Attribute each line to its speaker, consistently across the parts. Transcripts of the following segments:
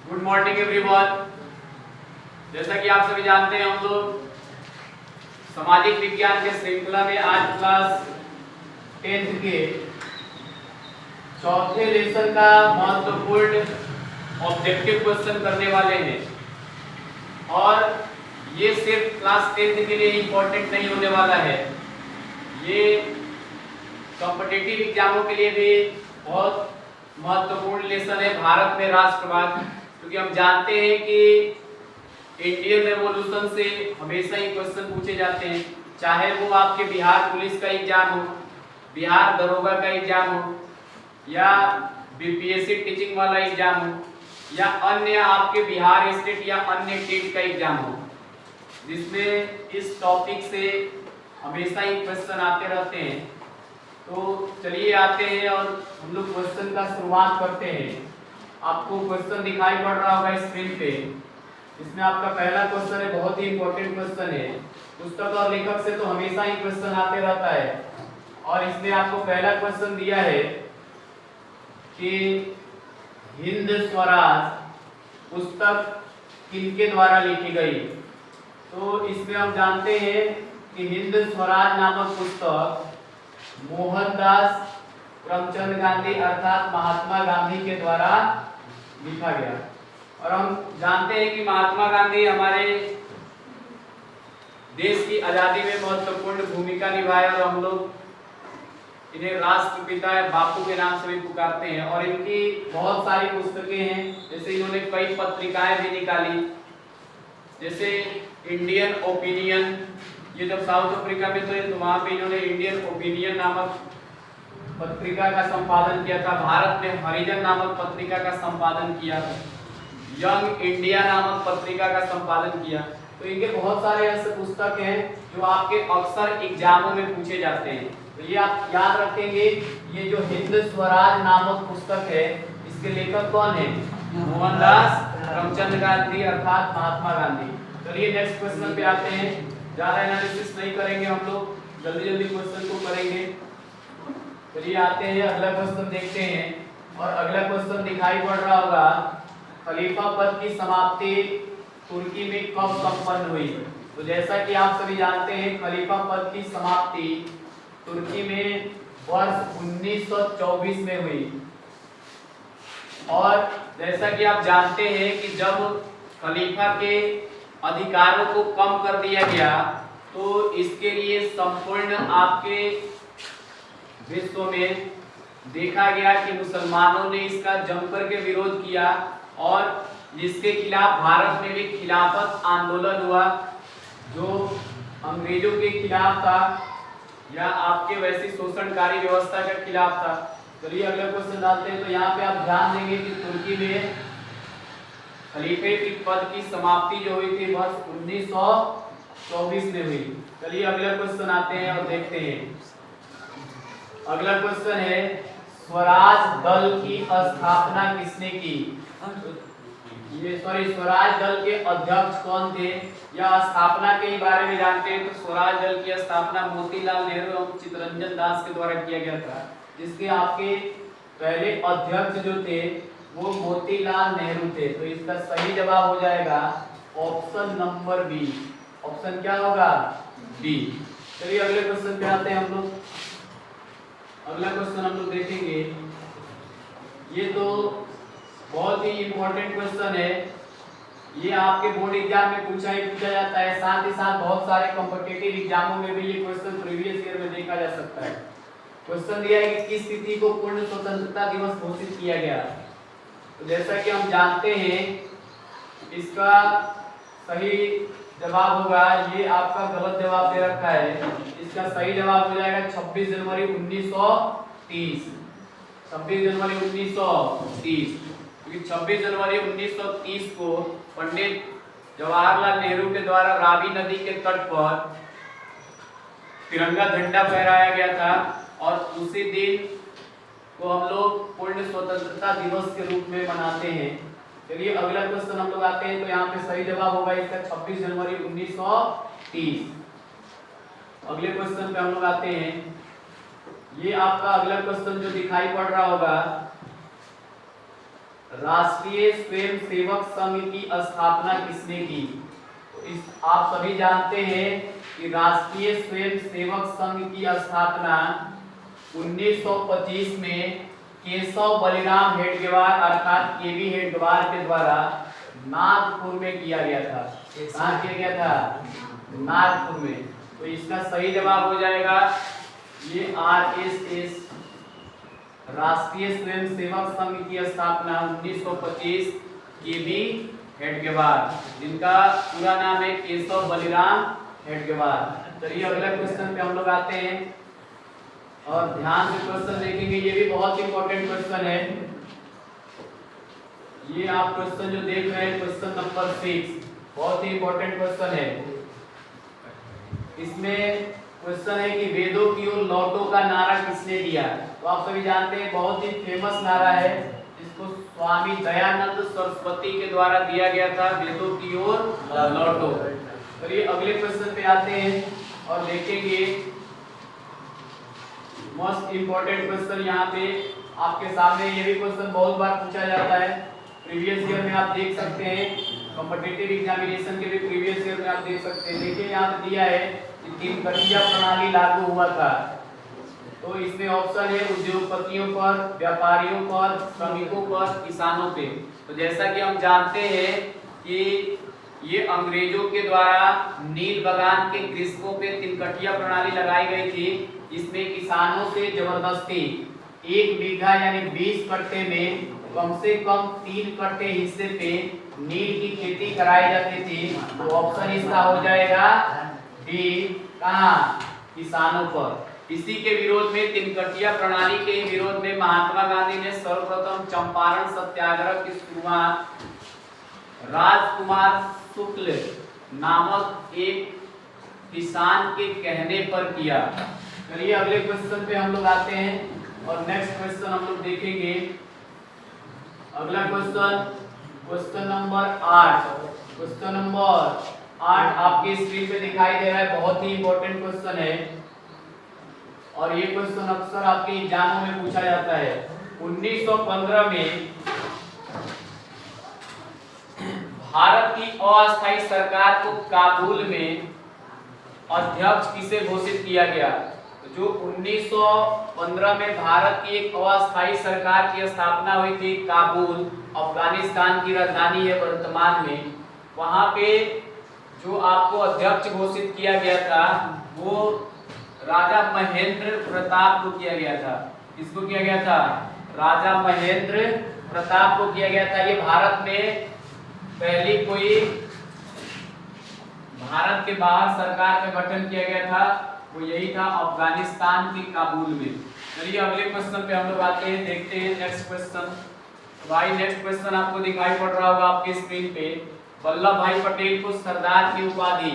Speaker 1: Good morning everyone. जैसा कि आप सभी जानते हैं, हम लोग सामाजिक विज्ञान के श्रृंखला में आज क्लास 10th के चौथे लेसन का महत्वपूर्ण ऑब्जेक्टिव क्वेश्चन करने वाले हैं। और ये सिर्फ क्लास 10th के लिए इम्पोर्टेंट नहीं होने वाला है, ये कॉम्पिटिटिव एग्जामों के लिए भी बहुत महत्वपूर्ण लेसन है। भारत में राष्ट्रवाद, क्योंकि हम जानते हैं कि इंडियन रेवोल्यूशन से हमेशा ही क्वेश्चन पूछे जाते हैं, चाहे वो आपके बिहार पुलिस का एग्जाम हो, बिहार दरोगा का एग्जाम हो, या बीपीएससी टीचिंग वाला एग्जाम हो, या अन्य आपके बिहार स्टेट या अन्य टेट का एग्जाम हो, जिसमें इस टॉपिक से हमेशा ही क्वेश्चन आते रहते हैं। तो चलिए आते हैं और हम लोग क्वेश्चन का शुरुआत करते हैं। आपको क्वेश्चन दिखाई पड़ रहा होगा स्क्रीन पे। इसमें आपका पहला क्वेश्चन है, बहुत ही इंपॉर्टेंट क्वेश्चन है। पुस्तक और लेखक से तो हमेशा ही क्वेश्चन आते रहता है, और इसमें आपको पहला क्वेश्चन दिया है कि हिंद स्वराज पुस्तक किनके द्वारा लिखी गई। तो इसमें हम जानते हैं कि हिंद स्वराज नामक पुस्तक मोहनदास करमचंद गांधी अर्थात महात्मा गांधी के द्वारा लिखा गया। और हम जानते हैं कि महात्मा गांधी हमारे देश की आजादी में महत्वपूर्ण भूमिका निभाए, और हम लोग इन्हें राष्ट्रपिता बापू के नाम से भी पुकारते हैं। और इनकी बहुत सारी पुस्तकें हैं, जैसे इन्होंने कई पत्रिकाएं भी निकाली, जैसे इंडियन ओपिनियन। ये जब साउथ अफ्रीका में थे तो वहां पे इन्होंने इंडियन ओपिनियन नामक पत्रिका का संपादन किया था। भारत में हरिजन नामक पत्रिका का संपादन किया, यंग इंडिया नामक पत्रिका का संपादन किया। तो इनके बहुत सारे ऐसे पुस्तक हैं जो आपके अक्सर एग्जामों में पूछे जाते हैं। तो ये आप याद रखेंगे, ये जो हिंद स्वराज नामक पुस्तक है, इसके लेखक कौन है? मोहनदास करमचंद गांधी अर्थात महात्मा गांधी। चलिए नेक्स्ट क्वेश्चन पे आते हैं। ज्यादा एनालिसिस नहीं करेंगे हम लोग, जल्दी जल्दी क्वेश्चन को करेंगे। चलिए आते हैं, अगला क्वेश्चन देखते हैं। और अगला क्वेश्चन दिखाई पड़ रहा होगा, खलीफा पद की समाप्ति तुर्की में कब संपन्न हुई। तो जैसा कि आप सभी जानते हैं, खलीफा पद की समाप्ति तुर्की में वर्ष 1924 में हुई। और जैसा कि आप जानते हैं कि जब खलीफा के अधिकारों को कम कर दिया गया, तो इसके लिए संपूर्ण आपके विश्व में देखा गया कि मुसलमानों ने इसका जमकर के विरोध किया, और जिसके खिलाफ भारत में भी खिलाफत आंदोलन हुआ, जो अंग्रेजों के खिलाफ था या आपके वैसी शोषणकारी व्यवस्था के खिलाफ था। चलिए अगला क्वेश्चन डालते हैं। तो यहाँ पे आप ध्यान देंगे कि तुर्की में खलीफे की पद की समाप्ति जो हुई थी वर्ष 1924 में हुई। चलिए अगला क्वेश्चन आते हैं और देखते हैं। अगला क्वेश्चन है, स्वराज दल की स्थापना किसने की। स्वराज दल के अध्यक्ष कौन थे, या स्थापना के बारे में जानते हैं। तो स्वराज दल की स्थापना मोतीलाल नेहरू एवं चित्तरंजन दास के द्वारा किया गया था, जिसके आपके पहले अध्यक्ष जो थे वो मोतीलाल नेहरू थे। तो इसका सही जवाब हो जाएगा ऑप्शन नंबर बी। ऑप्शन क्या होगा? बी। चलिए अगले क्वेश्चन पे आते हैं हम लोग। अगला क्वेश्चन हम लोग देखेंगे, ये तो बहुत ही इंपॉर्टेंट क्वेश्चन है। ये आपके बोर्ड एग्जाम में पूछा जाता है, साथ ही साथ बहुत सारे कॉम्पिटिटिव एग्जामों में भी ये क्वेश्चन प्रीवियस ईयर में देखा जा सकता है। क्वेश्चन दिया है कि किस तिथि को पूर्ण स्वतंत्रता दिवस घोषित किया गया। तो जैसा कि हम जानते हैं, इसका सही जवाब होगा, ये आपका गलत जवाब दे रखा है। इसका सही जवाब हो जाएगा 26 जनवरी 1930। 26 जनवरी 1930, क्योंकि 26 जनवरी 1930 को पंडित जवाहरलाल नेहरू के द्वारा रावी नदी के तट पर तिरंगा झंडा फहराया गया था, और उसी दिन को हम लोग पूर्ण स्वतंत्रता दिवस के रूप में मनाते हैं। चलिए अगला क्वेश्चन हम लोग आते हैं। तो यहाँ पे सही जवाब होगा इसका 26 जनवरी 1930। अगले क्वेश्चन पे हम लोग आते हैं। ये आपका अगला क्वेश्चन जो दिखाई पड़ रहा होगा, राष्ट्रीय स्वयंसेवक संघ की स्थापना किसने की? आप सभी जानते हैं कि राष्ट्रीय स्वयंसेवक संघ की स्थापना 1925 में केशव बलिराम हेडगेवार अर्थात केवी हेडगेवार के द्वारा नागपुर में किया गया था। कहाँ किया गया था? नागपुर में। तो इसका सही जवाब हो जाएगा ये RSS, राष्ट्रीय स्वयंसेवक संघ की स्थापना 1925 केवी हेडगेवार, जिनका पूरा नाम है केशव बलिराम हेडगेवार। चलिए अगला क्वेश्चन पे हम लोग आते हैं और ध्यान से क्वेश्चन देखेंगे। ये भी बहुत इंपॉर्टेंट क्वेश्चन है। ये आप क्वेश्चन जो देख रहे हैं क्वेश्चन नंबर 6 बहुत ही इंपॉर्टेंट क्वेश्चन है। इसमें क्वेश्चन है कि वेदों की ओर लौटो का नारा किसने दिया? तो आप सभी जानते हैं बहुत ही फेमस नारा है, जिसको स्वामी दयानंद सरस्वती के द्वारा दिया गया था, वेदों की ओर लौटो। चलिए अगले क्वेश्चन पे आते हैं और देखेंगे मोस्ट इंपॉर्टेंट क्वेश्चन यहाँ पे आपके सामने। ये भी क्वेश्चन बहुत बार पूछा जाता है, प्रीवियस ईयर में आप देख सकते हैं, कॉम्पिटिटिव एग्जामिनेशन के भी प्रीवियस ईयर में आप देख सकते हैं। देखिए यहाँ पे दिया है कि 3 कटिया प्रणाली लागू हुआ था। तो इसमें ऑप्शन है उद्योगपतियों पर, व्यापारियों पर, श्रमिकों पर, किसानों पे। तो जैसा कि हम जानते हैं कि ये अंग्रेजों के द्वारा नील बगान के कृषकों पे 3 कटिया प्रणाली लगाई गई थी। इसमें किसानों से जबरदस्ती 1 बीघा यानी 20 कट्टे में कम से कम 3 कट्टे हिस्से पे नील की खेती कराई जाती थी। तो ऑप्शन इसका हो जाएगा डी, कहाँ? किसानों पर। इसी के विरोध में 3 कटिया प्रणाली के विरोध में महात्मा गांधी ने सर्वप्रथम चंपारण सत्याग्रह की शुरुआत राजकुमार शुक्ल नामक एक किसान के कहने पर किया। चलिए अगले क्वेश्चन पे हम लोग आते हैं और नेक्स्ट क्वेश्चन हम लोग देखेंगे। अगला क्वेश्चन नंबर 8। क्वेश्चन नंबर 8 आपके स्क्रीन पे दिखाई दे रहा है, बहुत ही इंपॉर्टेंट क्वेश्चन है और ये क्वेश्चन अक्सर आपके एग्जामों में पूछा जाता है। 1915 में भारत की अस्थायी सरकार को काबुल में अध्यक्ष किसे घोषित किया गया? जो 1915 में भारत की एक अस्थायी सरकार की स्थापना हुई थी, काबुल अफगानिस्तान की राजधानी है वर्तमान में, वहां पे जो आपको अध्यक्ष घोषित किया गया था वो राजा महेंद्र प्रताप को किया गया था। किसको किया गया था? राजा महेंद्र प्रताप को किया गया था। ये भारत में पहली कोई भारत के बाहर सरकार का गठन किया गया था, वो यही था अफगानिस्तान के काबुल में। चलिए अगले क्वेश्चन पे हम लोग आते हैं, देखते हैं नेक्स्ट क्वेश्चन। भाई नेक्स्ट क्वेश्चन आपको दिखाई पड़ रहा होगा आपके स्क्रीन पे। वल्लभ भाई पटेल को सरदार की उपाधि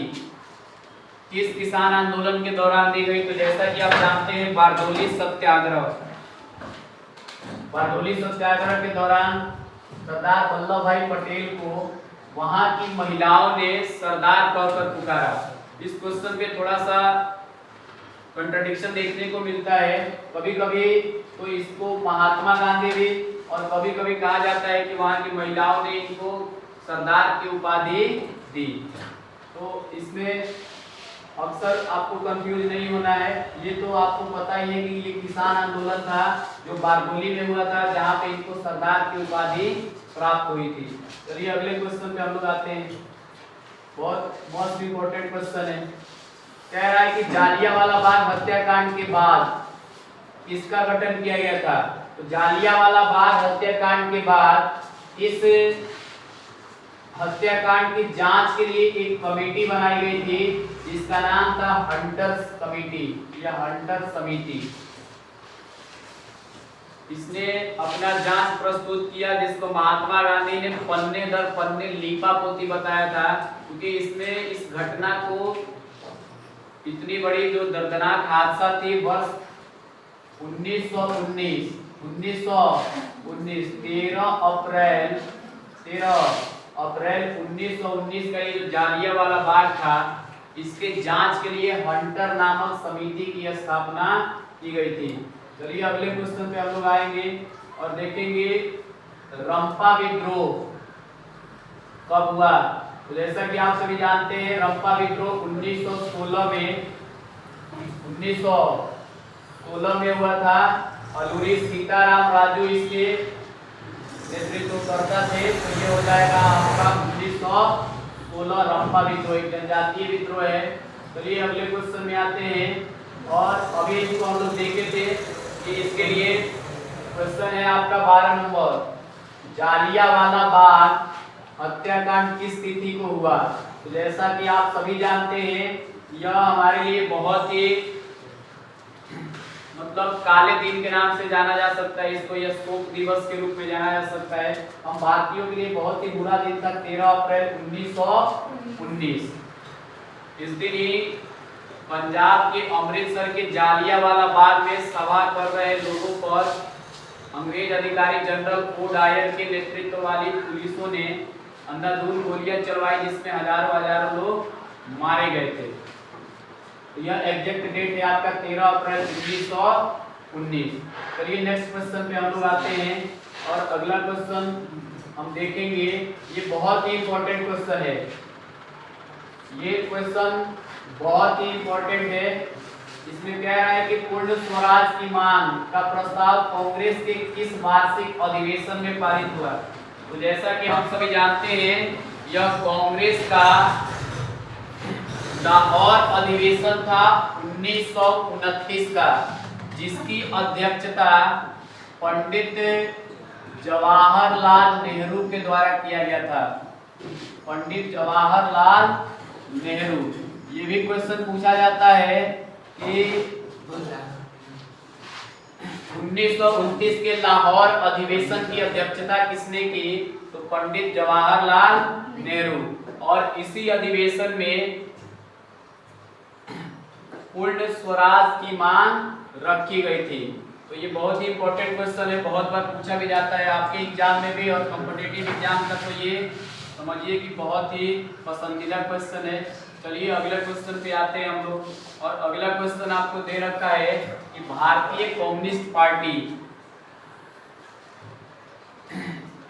Speaker 1: किस किसान आंदोलन के दौरान दी गई? तो जैसा कि आप जानते हैं बारडोली सत्याग्रह। बारडोली सत्याग्रह के दौरान सरदार वल्लभ भाई पटेल को वहां की महिलाओं ने सरदार कहकर पुकारा। इस क्वेश्चन पे थोड़ा सा कंट्रडिक्शन देखने को मिलता है। कभी कभी तो इसको महात्मा गांधी भी और कभी कभी कहा जाता है कि वहां की महिलाओं ने इनको सरदार की उपाधि दी। तो इसमें अक्सर आपको कंफ्यूज नहीं होना है। ये तो आपको पता ही है कि ये किसान आंदोलन था जो बारडोली में हुआ था, जहाँ पे इनको सरदार की उपाधि प्राप्त हुई थी। चलिए अगले क्वेश्चन पे हम लोग आते हैं, बहुत मोस्ट इंपोर्टेंट क्वेश्चन है। कह रहा है कि जालियांवाला बाग हत्याकांड के बाद किसका गठन किया गया था? तो जालियांवाला बाग हत्याकांड के बाद इस हत्याकांड की जांच के लिए एक कमेटी बनाई गई थी, जिसका नाम था हंटर्स कमेटी या हंटर समिति। इसने अपना जांच प्रस्तुत किया, जिसको महात्मा गांधी ने पन्ने दर पन्ने लीपापोती बताया था, क्योंकि इसमें इस घटना को इतनी बड़ी जो दर्दनाक हादसा थी वर्ष 1919 13 अप्रैल 1919 का ये जो जालियांवाला बाग था, इसके जांच के लिए हंटर नामक समिति की स्थापना की गई थी। चलिए अगले क्वेश्चन पे हम लोग आएंगे और देखेंगे रंपा विद्रोह कब हुआ? तो जैसा कि आप सभी जानते हैं रंपा विद्रोह 1916 में हुआ था। अलूरी सीताराम राजू इसके नेतृत्वकर्ता थे। तो ये हो जाएगा आपका 1916 रंपा विद्रोह, एक जनजातीय विद्रोह है। चलिए अगले क्वेश्चन में आते हैं। और अभी इसको हम लोग देखे थे कि इसके लिए क्वेश्चन है आपका 12 नंबर, जालियांवाला बाग हत्याकांड किस तिथि को हुआ? तो जैसा कि आप सभी जानते हैं यह हमारे लिए बहुत ही मतलब काले दिन के नाम से जाना जा सकता है, इसको यह शोक दिवस के रूप में जाना जा सकता है। हम भारतीयों के लिए बहुत ही बुरा दिन था 13 अप्रैल 1919। इस दिन ही पंजाब के अमृतसर के जालियांवाला बाग में सभा कर रहे लोगों पर अंग्रेज अधिकारी जनरल ओ डायर के नेतृत्व वाली पुलिसों ने अंधाधुंध गोलियां चलवाई, जिसमें हजारों लोग मारे गए थे। तो यह एग्जैक्ट डेट है आपका 13 अप्रैल 1919। चलिए नेक्स्ट क्वेश्चन पे हम लोग आते हैं। और अगला क्वेश्चन हम देखेंगे, ये बहुत ही इंपॉर्टेंट क्वेश्चन है। ये क्वेश्चन बहुत ही इंपॉर्टेंट है। इसमें कह रहा है कि पूर्ण स्वराज की मांग का प्रस्ताव कांग्रेस के किस वार्षिक अधिवेशन में पारित हुआ? तो जैसा कि हम सभी जानते हैं यह कांग्रेस का लाहौर अधिवेशन था 1929 का, जिसकी अध्यक्षता पंडित जवाहरलाल नेहरू के द्वारा किया गया था। पंडित जवाहरलाल नेहरू। ये भी क्वेश्चन पूछा जाता है कि 1929 के लाहौर अधिवेशन की अध्यक्षता किसने की? तो पंडित जवाहरलाल नेहरू। और इसी अधिवेशन में पूर्ण स्वराज की मांग रखी गई थी। तो ये बहुत ही इंपॉर्टेंट क्वेश्चन है, बहुत बार पूछा भी जाता है आपके एग्जाम में भी और कॉम्पिटिटिव एग्जाम का। तो ये समझिए कि बहुत ही पसंदीदा क्वेश्चन है। चलिए अगले क्वेश्चन पे आते हैं हम लोग। और अगला क्वेश्चन आपको दे रखा है कि भारतीय कम्युनिस्ट पार्टी,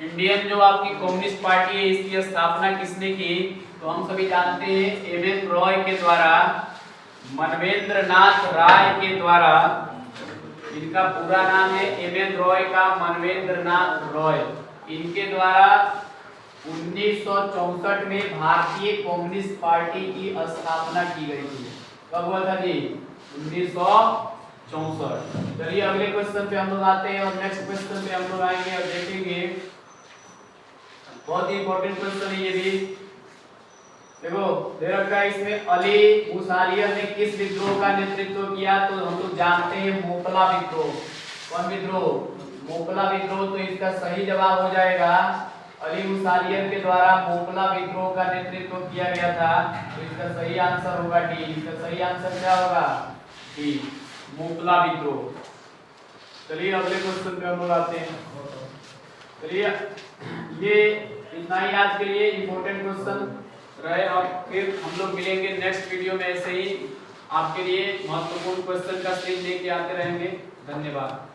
Speaker 1: इंडियन जो आपकी कम्युनिस्ट पार्टी है, इसकी स्थापना किसने की? तो हम सभी जानते हैं एम.एन. रॉय के द्वारा, मनवेंद्र नाथ राय के द्वारा। इनका पूरा नाम है एम.एन. रॉय का मनवेंद्र नाथ रॉय। इनके द्वारा 1964 में भारतीय कम्युनिस्ट पार्टी की स्थापना की गई थी। कब हुआ था जी? 1964। चलिए अगले क्वेश्चन पे हम लोग आते हैं। और नेक्स्ट क्वेश्चन पे हम लोग आएंगे और देखेंगे, बहुत ही इंपॉर्टेंट क्वेश्चन है ये भी। देखो दे रखा है इसमें, अली मुसालियर ने किस विद्रोह का नेतृत्व किया? तो हम लोग जानते हैं मोपला विद्रोह। कौन विद्रोह? मोपला विद्रोह। तो इसका सही जवाब हो जाएगा अली मुसालियर के द्वारा मोपला विद्रोह का नेतृत्व किया गया था। तो इसका सही आंसर होगा डी। इसका सही आंसर क्या होगा? डी, मोपला विद्रोह। चलिए अगले क्वेश्चन पे हम लोग आते हैं। चलिए ये इतना ही आज के लिए इंपॉर्टेंट क्वेश्चन रहे। और फिर हम लोग मिलेंगे नेक्स्ट वीडियो में, ऐसे ही आपके लिए महत्वपूर्ण क्वेश्चन का सीरीज लेके आते रहेंगे। धन्यवाद।